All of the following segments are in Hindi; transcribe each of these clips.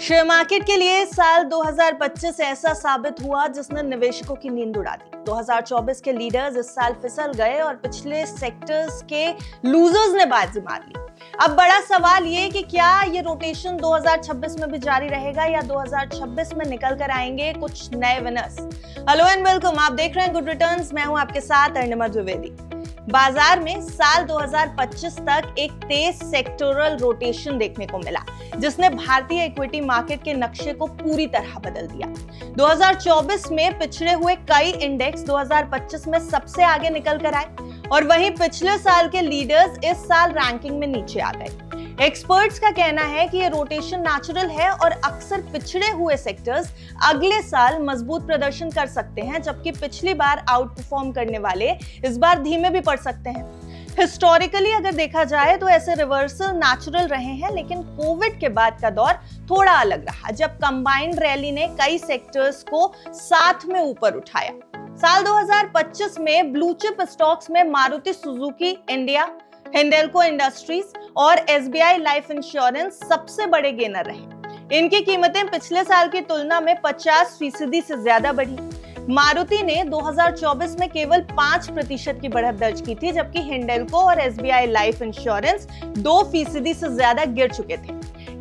शेयर मार्केट के लिए साल 2025 ऐसा साबित हुआ जिसने निवेशकों की नींद उड़ा दी। 2024 के लीडर्स इस साल फिसल गए और पिछले सेक्टर्स के लूजर्स ने बाजी मार ली। अब बड़ा सवाल ये कि क्या ये रोटेशन 2026 में भी जारी रहेगा या 2026 में निकल कर आएंगे कुछ नए विनर्स। हेलो एंड वेलकम, आप देख रहे हैं गुड रिटर्न्स। मैं हूं आपके साथ अर्णिमा द्विवेदी। बाजार में साल 2025 तक एक तेज सेक्टोरल रोटेशन देखने को मिला जिसने भारतीय इक्विटी मार्केट के नक्शे को पूरी तरह बदल दिया। 2024 में पिछड़े हुए कई इंडेक्स 2025 में सबसे आगे निकल कर आए और वहीं पिछले साल के लीडर्स इस साल रैंकिंग में नीचे आ गए। एक्सपर्ट्स का कहना है कि ये रोटेशन नेचुरल है और अक्सर पिछड़े हुए सेक्टर्स अगले साल मजबूत प्रदर्शन कर सकते हैं, जबकि पिछली बार आउट परफॉर्म करने वाले इस बार धीमे भी पड़ सकते हैं। हिस्टोरिकली अगर देखा जाए तो ऐसे रिवर्सल नेचुरल रहे हैं, लेकिन कोविड के बाद का दौर थोड़ा अलग रहा जब कंबाइंड रैली ने कई सेक्टर्स को साथ में ऊपर उठाया। साल 2025 में ब्लू चिप स्टॉक्स में Maruti Suzuki India, Hindalco industries और एसबीआई लाइफ इंश्योरेंस सबसे बड़े गेनर रहे। इनकी कीमतें पिछले साल की तुलना में 50% से ज्यादा बढ़ी। मारुति ने 2024 में केवल 5% की बढ़त दर्ज की थी, जबकि हिंडेल्को और एसबीआई लाइफ इंश्योरेंस 2% से ज्यादा गिर चुके थे।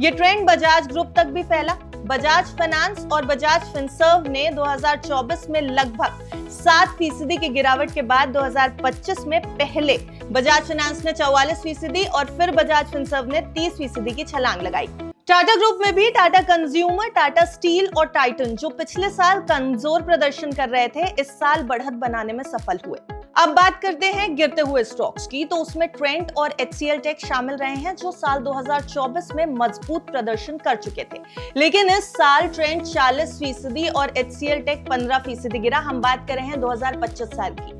ये ट्रेंड बजाज ग्रुप तक भी फैला। बजाज फाइनेंस और बजाज फिनसर्व ने 2024 में लगभग 7% की गिरावट के बाद 2025 में पहले बजाज फाइनेंस ने 44% और फिर बजाज फिनसर्व ने 30% की छलांग लगाई। टाटा ग्रुप में भी टाटा कंज्यूमर, टाटा स्टील और टाइटन, जो पिछले साल कमजोर प्रदर्शन कर रहे थे, इस साल बढ़त बनाने में सफल हुए। अब बात करते हैं गिरते हुए स्टॉक्स की, तो उसमें ट्रेंट और एचसीएल टेक शामिल रहे हैं जो साल 2024 में मजबूत प्रदर्शन कर चुके थे। लेकिन इस साल ट्रेंट 40% और एचसीएल टेक 15% गिरा। हम बात कर रहे हैं 2025 साल की।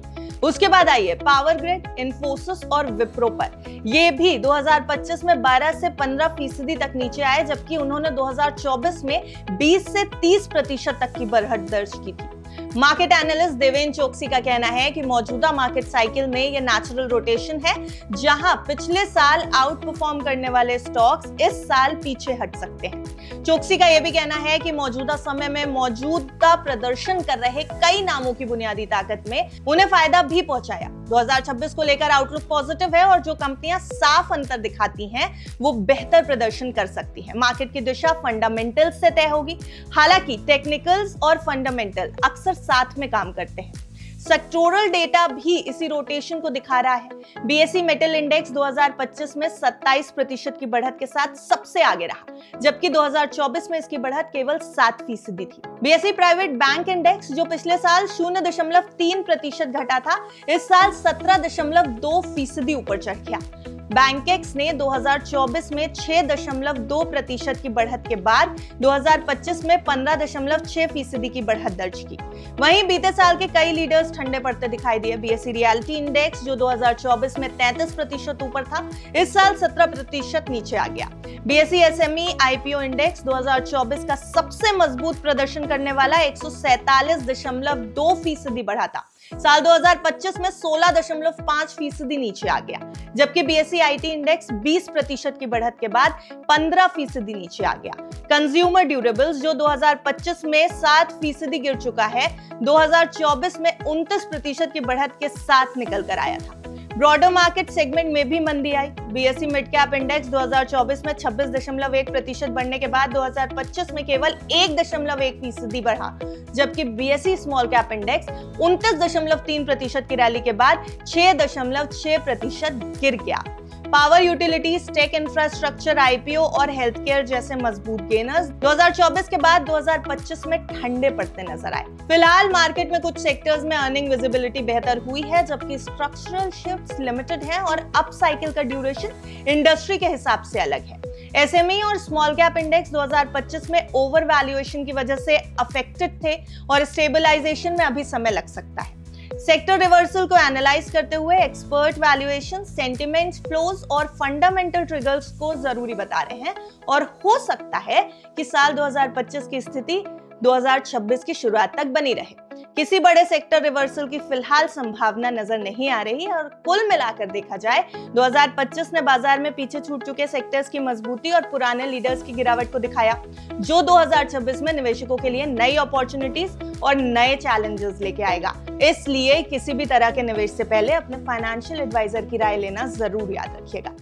उसके बाद आइए पावर ग्रिड, इन्फोसिस और विप्रो पर। ये भी 2025 में 12 से 15% तक नीचे आए, जबकि उन्होंने 2024 में 20 से 30% तक की बढ़त दर्ज की थी। मार्केट एनालिस्ट देवेन चोकसी का कहना है कि मौजूदा मार्केट साइकिल में यह नेचुरल रोटेशन है, जहां पिछले साल आउट परफॉर्म करने वाले स्टॉक्स इस साल पीछे हट सकते हैं। चोकसी का यह भी कहना है कि मौजूदा समय में मौजूदा प्रदर्शन कर रहे कई नामों की बुनियादी ताकत में उन्हें फायदा भी पहुंचाया। 2026 को लेकर आउटलुक पॉजिटिव है और जो कंपनियां साफ अंतर दिखाती हैं वो बेहतर प्रदर्शन कर सकती हैं। मार्केट की दिशा फंडामेंटल से तय होगी। हालांकि टेक्निकल्स और फंडामेंटल अक्सर साथ में काम करते हैं। सेक्टोरल डेटा भी इसी रोटेशन को दिखा रहा है। बीएसई मेटल इंडेक्स 2025 में 27% की बढ़त के साथ सबसे आगे रहा, जबकि 2024 में इसकी बढ़त केवल 7% थी। बीएसई प्राइवेट बैंक इंडेक्स, जो पिछले साल 0.3% घटा था, इस साल 17.2% ऊपर चढ़ गया। बैंकेक्स ने 2024 में 6.2% की बढ़त के बाद 2025 में 15.6% की बढ़त दर्ज की। वहीं बीते साल के कई लीडर्स ठंडे पड़ते दिखाई दिए। बीएसई रियलिटी इंडेक्स, जो 2024 में 33% ऊपर था, इस साल 17% नीचे आ गया। बीएसई एसएमई आईपीओ इंडेक्स 2024 का सबसे मजबूत प्रदर्शन करने वाला 147.2% बढ़ा था, साल 2025 में 16.5% नीचे आ गया। जबकि बीएसई आईटी इंडेक्स 20% की बढ़त के बाद 15% नीचे आ गया। कंज्यूमर ड्यूरेबल्स, जो 2025 में 7% गिर चुका है, 2024 में 29% की बढ़त के साथ निकल कर आया था। ब्रॉडर मार्केट सेगमेंट में भी मंदी आई। बीएसई मिड कैप इंडेक्स 2024 में 26.1% बढ़ने के बाद 2025 में केवल 1.1% बढ़ा, जबकि बीएसई स्मॉल कैप इंडेक्स 29.3% की रैली के बाद 6.6% गिर गया। Power utilities, tech infrastructure, IPO और हेल्थ केयर जैसे मजबूत गेनर्स 2024 के बाद 2025 में ठंडे पड़ते नजर आए। फिलहाल मार्केट में कुछ सेक्टर्स में अर्निंग विजिबिलिटी बेहतर हुई है, जबकि स्ट्रक्चरल शिफ्ट्स लिमिटेड हैं और अप साइकिल का ड्यूरेशन इंडस्ट्री के हिसाब से अलग है। एसएमई और स्मॉल कैप इंडेक्स 2025 में ओवर वैल्यूएशन की वजह से अफेक्टेड थे और स्टेबलाइजेशन में अभी समय लग सकता है। सेक्टर रिवर्सल को एनालाइज करते हुए एक्सपर्ट वैल्यूएशन, सेंटिमेंट, फ्लोज और फंडामेंटल ट्रिगर्स को जरूरी बता रहे हैं और हो सकता है कि साल 2025 की स्थिति 2026 की शुरुआत तक बनी रहे। किसी बड़े सेक्टर रिवर्सल की फिलहाल संभावना नजर नहीं आ रही और कुल मिलाकर देखा जाए 2025 ने बाजार में पीछे छूट चुके सेक्टर्स की मजबूती और पुराने लीडर्स की गिरावट को दिखाया, जो 2026 में निवेशकों के लिए नई अपॉर्चुनिटीज और नए चैलेंजेस लेके आएगा। इसलिए किसी भी तरह के निवेश से पहले अपने फाइनेंशियल एडवाइजर की राय लेना जरूर याद रखिएगा।